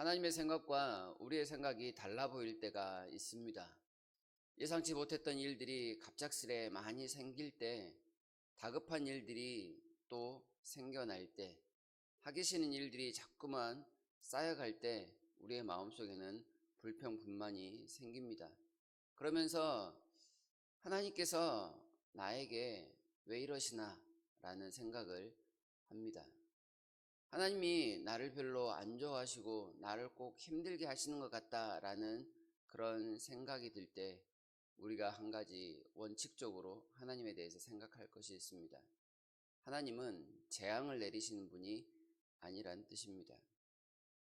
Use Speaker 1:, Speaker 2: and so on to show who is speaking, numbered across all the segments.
Speaker 1: 하나님의 생각과 우리의 생각이 달라 보일 때가 있습니다. 예상치 못했던 일들이 갑작스레 많이 생길 때, 다급한 일들이 또 생겨날 때, 하기 싫은 일들이 자꾸만 쌓여갈 때 우리의 마음속에는 불평불만이 생깁니다. 그러면서 하나님께서 나에게 왜 이러시나 라는 생각을 합니다. 하나님이 나를 별로 안 좋아하시고 나를 꼭 힘들게 하시는 것 같다라는 그런 생각이 들 때 우리가 한 가지 원칙적으로 하나님에 대해서 생각할 것이 있습니다. 하나님은 재앙을 내리시는 분이 아니란 뜻입니다.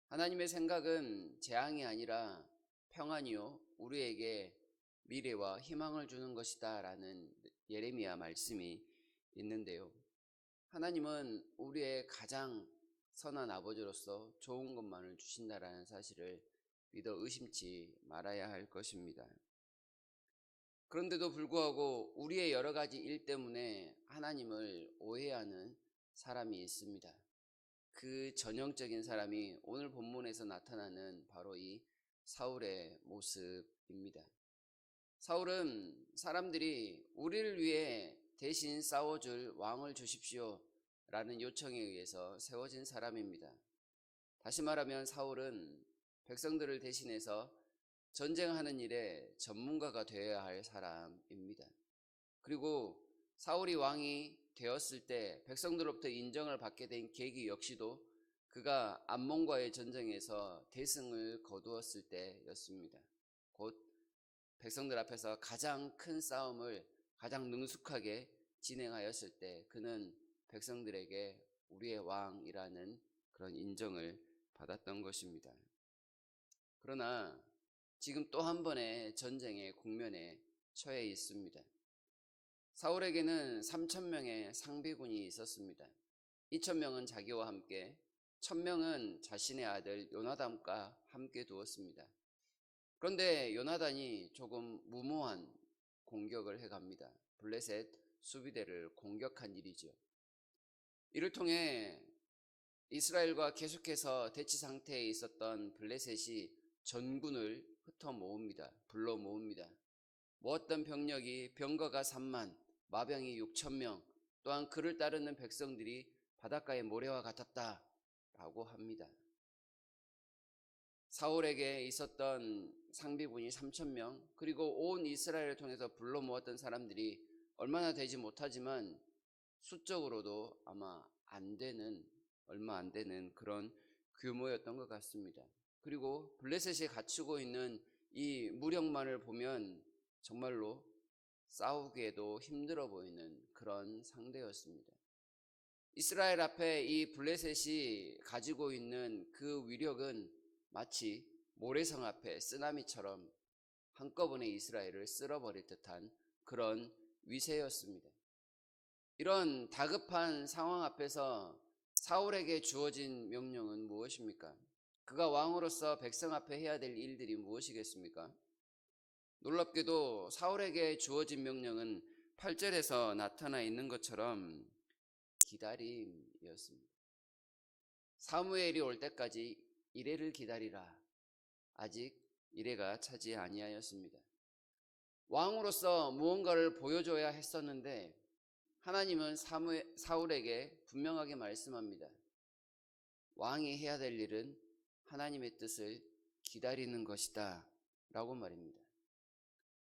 Speaker 1: 하나님의 생각은 재앙이 아니라 평안이요 우리에게 미래와 희망을 주는 것이다 라는 예레미야 말씀이 있는데요. 하나님은 우리의 가장 선한 아버지로서 좋은 것만을 주신다라는 사실을 믿어 의심치 말아야 할 것입니다. 그런데도 불구하고 우리의 여러 가지 일 때문에 하나님을 오해하는 사람이 있습니다. 그 전형적인 사람이 오늘 본문에서 나타나는 바로 이 사울의 모습입니다. 사울은 사람들이 우리를 위해 대신 싸워줄 왕을 주십시오 라는 요청에 의해서 세워진 사람입니다. 다시 말하면 사울은 백성들을 대신해서 전쟁하는 일에 전문가가 되어야 할 사람입니다. 그리고 사울이 왕이 되었을 때 백성들로부터 인정을 받게 된 계기 역시도 그가 암몬과의 전쟁에서 대승을 거두었을 때였습니다. 곧 백성들 앞에서 가장 큰 싸움을 가장 능숙하게 진행하였을 때 그는 백성들에게 우리의 왕이라는 그런 인정을 받았던 것입니다. 그러나 지금 또 한 번의 전쟁의 국면에 처해 있습니다. 사울에게는 3,000명의 상비군이 있었습니다. 2,000명은 자기와 함께, 1,000명은 자신의 아들 요나단과 함께 두었습니다. 그런데 요나단이 조금 무모한 공격을 해갑니다. 블레셋 수비대를 공격한 일이죠. 이를 통해 이스라엘과 계속해서 대치 상태에 있었던 블레셋이 전군을 흩어 모읍니다. 불러 모읍니다. 모았던 병력이 병거가 3만, 마병이 6,000명, 또한 그를 따르는 백성들이 바닷가의 모래와 같았다라고 합니다. 사울에게 있었던 상비군이 3,000명, 그리고 온 이스라엘을 통해서 불러 모았던 사람들이 얼마나 되지 못하지만 수적으로도 아마 얼마 안 되는 그런 규모였던 것 같습니다. 그리고 블레셋이 갖추고 있는 이 무력만을 보면 정말로 싸우기에도 힘들어 보이는 그런 상대였습니다. 이스라엘 앞에 이 블레셋이 가지고 있는 그 위력은 마치 모래성 앞에 쓰나미처럼 한꺼번에 이스라엘을 쓸어버릴 듯한 그런 위세였습니다. 이런 다급한 상황 앞에서 사울에게 주어진 명령은 무엇입니까? 그가 왕으로서 백성 앞에 해야 될 일들이 무엇이겠습니까? 놀랍게도 사울에게 주어진 명령은 8절에서 나타나 있는 것처럼 기다림이었습니다. 사무엘이 올 때까지 이레를 기다리라. 아직 이레가 차지 아니하였습니다. 왕으로서 무언가를 보여줘야 했었는데 하나님은 사울에게 분명하게 말씀합니다. 왕이 해야 될 일은 하나님의 뜻을 기다리는 것이다 라고 말입니다.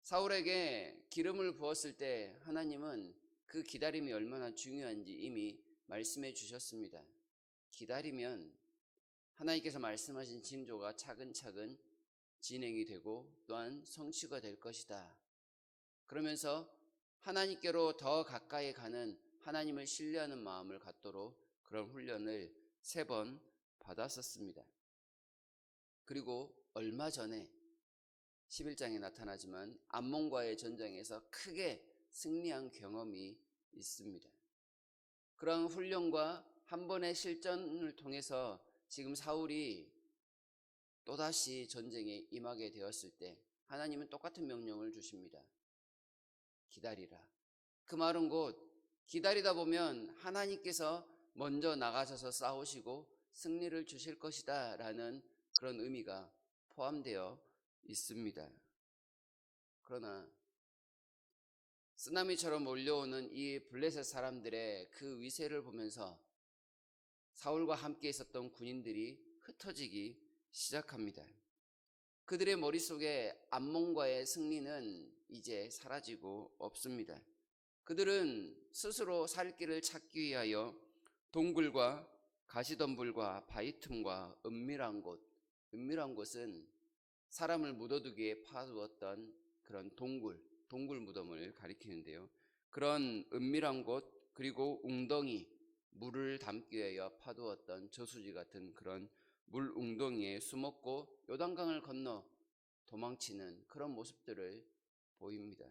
Speaker 1: 사울에게 기름을 부었을 때 하나님은 그 기다림이 얼마나 중요한지 이미 말씀해 주셨습니다. 기다리면 하나님께서 말씀하신 징조가 차근차근 진행이 되고 또한 성취가 될 것이다. 그러면서 하나님께로 더 가까이 가는 하나님을 신뢰하는 마음을 갖도록 그런 훈련을 3번 받았었습니다. 그리고 얼마 전에 11장에 나타나지만 암몬과의 전쟁에서 크게 승리한 경험이 있습니다. 그런 훈련과 한 번의 실전을 통해서 지금 사울이 또다시 전쟁에 임하게 되었을 때 하나님은 똑같은 명령을 주십니다. 기다리라. 그 말은 곧 기다리다 보면 하나님께서 먼저 나가셔서 싸우시고 승리를 주실 것이다 라는 그런 의미가 포함되어 있습니다. 그러나 쓰나미처럼 몰려오는 이 블레셋 사람들의 그 위세를 보면서 사울과 함께 있었던 군인들이 흩어지기 시작합니다. 그들의 머릿속에 암몬과의 승리는 이제 사라지고 없습니다. 그들은 스스로 살 길을 찾기 위하여 동굴과 가시덤불과 바위 틈과 은밀한 곳은 사람을 묻어두기에 파두었던 그런 동굴 무덤을 가리키는데요. 그런 은밀한 곳, 그리고 웅덩이, 물을 담기 위하여 파두었던 저수지 같은 그런 물 웅덩이에 숨었고 요단강을 건너 도망치는 그런 모습들을 보입니다.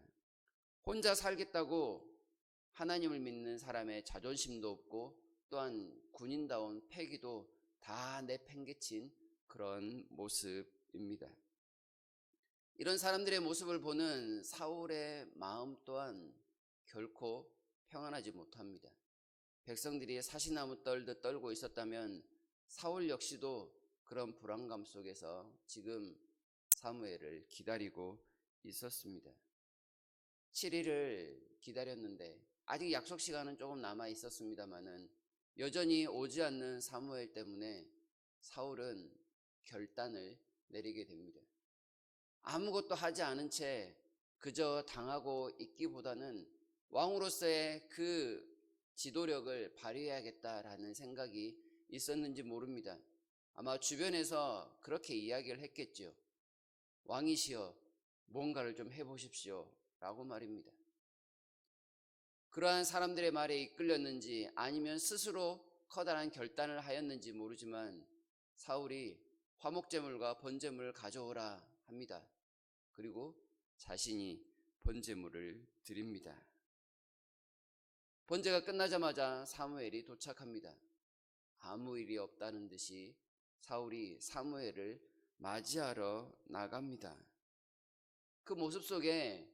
Speaker 1: 혼자 살겠다고 하나님을 믿는 사람의 자존심도 없고 또한 군인다운 패기도 다 내팽개친 그런 모습입니다. 이런 사람들의 모습을 보는 사울의 마음 또한 결코 평안하지 못합니다. 백성들이 사시나무 떨듯 떨고 있었다면 사울 역시도 그런 불안감 속에서 지금 사무엘을 기다리고 있었습니다. 7일을 기다렸는데 아직 약속 시간은 조금 남아 있었습니다만은 여전히 오지 않는 사무엘 때문에 사울은 결단을 내리게 됩니다. 아무것도 하지 않은 채 그저 당하고 있기보다는 왕으로서의 그 지도력을 발휘해야겠다라는 생각이 있었는지 모릅니다. 아마 주변에서 그렇게 이야기를 했겠죠. 왕이시여 뭔가를 좀 해보십시오 라고 말입니다. 그러한 사람들의 말에 이끌렸는지 아니면 스스로 커다란 결단을 하였는지 모르지만 사울이 화목제물과 번제물을 가져오라 합니다. 그리고 자신이 번제물을 드립니다. 번제가 끝나자마자 사무엘이 도착합니다. 아무 일이 없다는 듯이 사울이 사무엘을 맞이하러 나갑니다. 그 모습 속에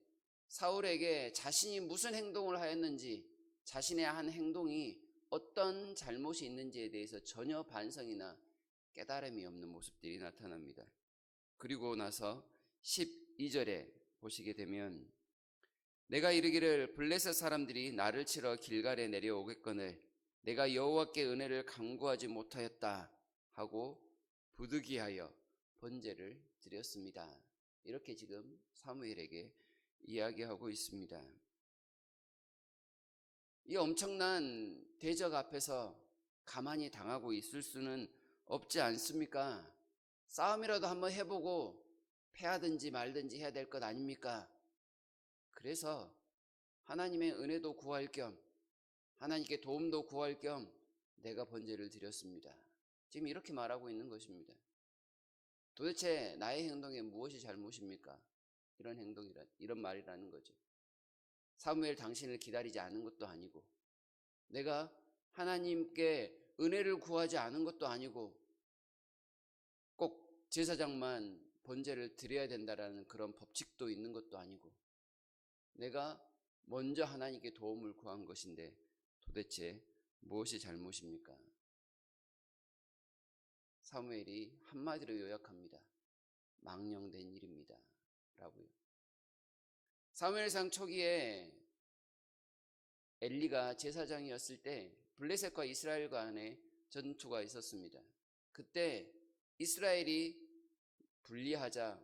Speaker 1: 사울에게 자신이 무슨 행동을 하였는지, 자신의 한 행동이 어떤 잘못이 있는지에 대해서 전혀 반성이나 깨달음이 없는 모습들이 나타납니다. 그리고 나서 12절에 보시게 되면 내가 이르기를 블레셋 사람들이 나를 치러 길갈에 내려오겠거늘 내가 여호와께 은혜를 간구하지 못하였다 하고 부득이하여 번제를 드렸습니다. 이렇게 지금 사무엘에게 이야기하고 있습니다. 이 엄청난 대적 앞에서 가만히 당하고 있을 수는 없지 않습니까? 싸움이라도 한번 해보고 패하든지 말든지 해야 될 것 아닙니까? 그래서 하나님의 은혜도 구할 겸 하나님께 도움도 구할 겸 내가 번제를 드렸습니다. 지금 이렇게 말하고 있는 것입니다. 도대체 나의 행동에 무엇이 잘못입니까? 이런 말이라는 거죠. 사무엘 당신을 기다리지 않은 것도 아니고 내가 하나님께 은혜를 구하지 않은 것도 아니고 꼭 제사장만 번제를 드려야 된다라는 그런 법칙도 있는 것도 아니고 내가 먼저 하나님께 도움을 구한 것인데 도대체 무엇이 잘못입니까? 사무엘이 한마디로 요약합니다. 망령된 일입니다. 라고요. 사무엘상 초기에 엘리가 제사장이었을 때 블레셋과 이스라엘 간의 전투가 있었습니다. 그때 이스라엘이 불리하자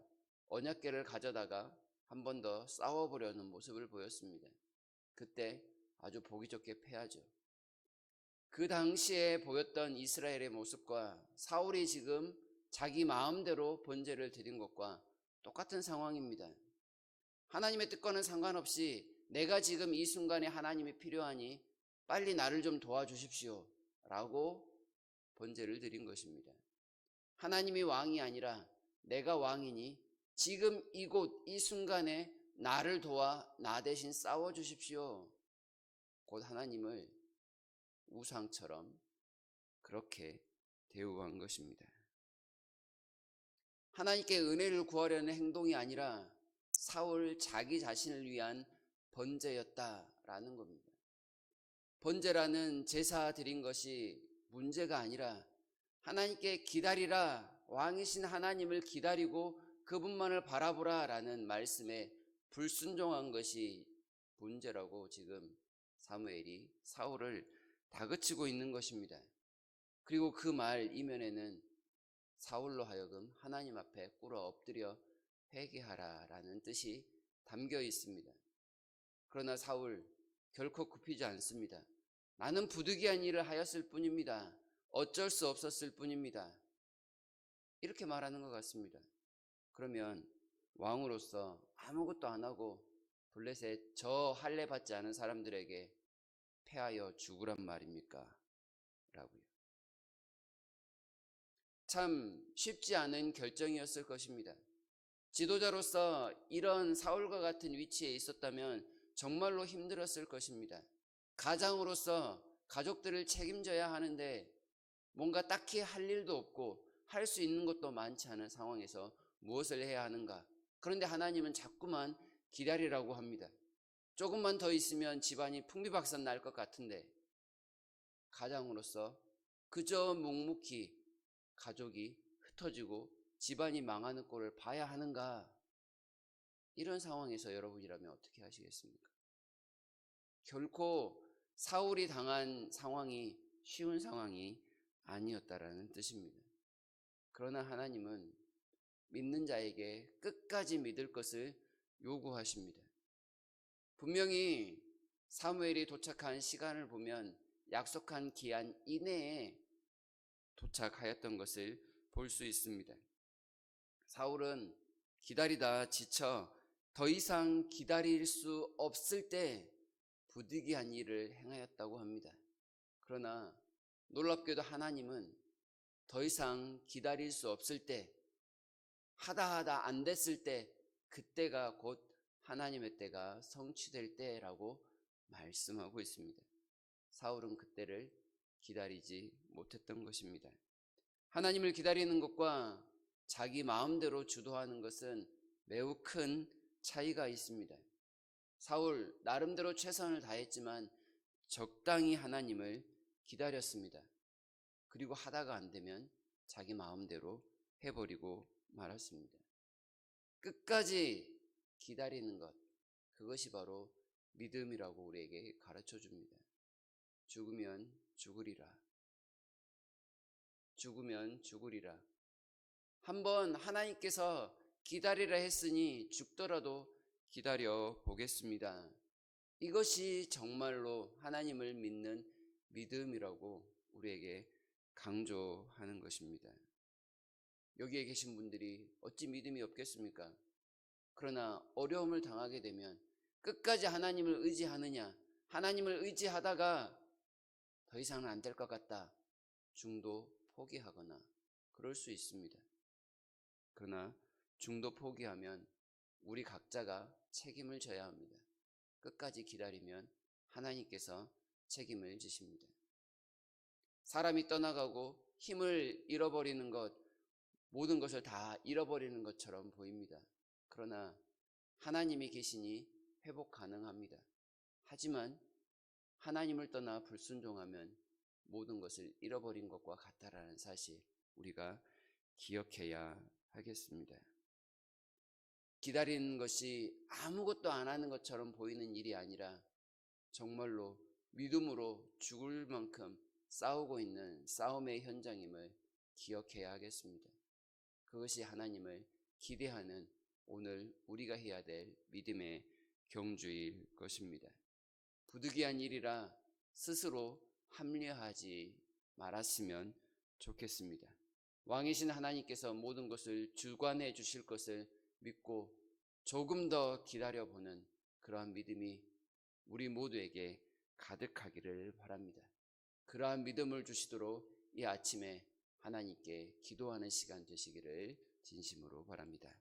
Speaker 1: 언약궤를 가져다가 한 번 더 싸워보려는 모습을 보였습니다. 그때 아주 보기 좋게 패하죠. 그 당시에 보였던 이스라엘의 모습과 사울이 지금 자기 마음대로 번제를 드린 것과 똑같은 상황입니다. 하나님의 뜻과는 상관없이 내가 지금 이 순간에 하나님이 필요하니 빨리 나를 좀 도와주십시오 라고 번제를 드린 것입니다. 하나님이 왕이 아니라 내가 왕이니 지금 이곳 이 순간에 나를 도와 나 대신 싸워주십시오. 곧 하나님을 우상처럼 그렇게 대우한 것입니다. 하나님께 은혜를 구하려는 행동이 아니라 사울 자기 자신을 위한 번제였다라는 겁니다. 번제라는 제사 드린 것이 문제가 아니라 하나님께 기다리라 왕이신 하나님을 기다리고 그분만을 바라보라라는 말씀에 불순종한 것이 문제라고 지금 사무엘이 사울을 다그치고 있는 것입니다. 그리고 그 말 이면에는 사울로 하여금 하나님 앞에 꿇어 엎드려 회개하라라는 뜻이 담겨 있습니다. 그러나 사울 결코 굽히지 않습니다. 나는 부득이한 일을 하였을 뿐입니다. 어쩔 수 없었을 뿐입니다. 이렇게 말하는 것 같습니다. 그러면 왕으로서 아무것도 안 하고 블레셋 저 할례 받지 않은 사람들에게 패하여 죽으란 말입니까? 라고요. 참 쉽지 않은 결정이었을 것입니다. 지도자로서 이런 사울과 같은 위치에 있었다면 정말로 힘들었을 것입니다. 가장으로서 가족들을 책임져야 하는데 뭔가 딱히 할 일도 없고 할 수 있는 것도 많지 않은 상황에서 무엇을 해야 하는가? 그런데 하나님은 자꾸만 기다리라고 합니다. 조금만 더 있으면 집안이 풍비박산 날 것 같은데 가장으로서 그저 묵묵히 가족이 흩어지고 집안이 망하는 꼴을 봐야 하는가? 이런 상황에서 여러분이라면 어떻게 하시겠습니까? 결코 사울이 당한 상황이 쉬운 상황이 아니었다라는 뜻입니다. 그러나 하나님은 믿는 자에게 끝까지 믿을 것을 요구하십니다. 분명히 사무엘이 도착한 시간을 보면 약속한 기한 이내에 도착하였던 것을 볼 수 있습니다. 사울은 기다리다 지쳐 더 이상 기다릴 수 없을 때 부득이한 일을 행하였다고 합니다. 그러나 놀랍게도 하나님은 더 이상 기다릴 수 없을 때, 하다 안 됐을 때, 그때가 곧 하나님의 때가 성취될 때라고 말씀하고 있습니다. 사울은 그때를 기다리지 못했던 것입니다. 하나님을 기다리는 것과 자기 마음대로 주도하는 것은 매우 큰 차이가 있습니다. 사울 나름대로 최선을 다했지만 적당히 하나님을 기다렸습니다. 그리고 하다가 안 되면 자기 마음대로 해버리고 말았습니다. 끝까지 기다리는 것, 그것이 바로 믿음이라고 우리에게 가르쳐 줍니다. 죽으면 죽으리라. 죽으면 죽으리라. 한번 하나님께서 기다리라 했으니 죽더라도 기다려 보겠습니다. 이것이 정말로 하나님을 믿는 믿음이라고 우리에게 강조하는 것입니다. 여기에 계신 분들이 어찌 믿음이 없겠습니까? 그러나 어려움을 당하게 되면 끝까지 하나님을 의지하느냐, 하나님을 의지하다가 더 이상은 안 될 것 같다, 중도 포기하거나 그럴 수 있습니다. 그러나 중도 포기하면 우리 각자가 책임을 져야 합니다. 끝까지 기다리면 하나님께서 책임을 지십니다. 사람이 떠나가고 힘을 잃어버리는 것, 모든 것을 다 잃어버리는 것처럼 보입니다. 그러나 하나님이 계시니 회복 가능합니다. 하지만 하나님을 떠나 불순종하면 모든 것을 잃어버린 것과 같다라는 사실 우리가 기억해야 하겠습니다. 기다리는 것이 아무것도 안 하는 것처럼 보이는 일이 아니라 정말로 믿음으로 죽을 만큼 싸우고 있는 싸움의 현장임을 기억해야 하겠습니다. 그것이 하나님을 기대하는 오늘 우리가 해야 될 믿음의 경주일 것입니다. 부득이한 일이라 스스로 합리화하지 말았으면 좋겠습니다. 왕이신 하나님께서 모든 것을 주관해 주실 것을 믿고 조금 더 기다려보는 그러한 믿음이 우리 모두에게 가득하기를 바랍니다. 그러한 믿음을 주시도록 이 아침에 하나님께 기도하는 시간 되시기를 진심으로 바랍니다.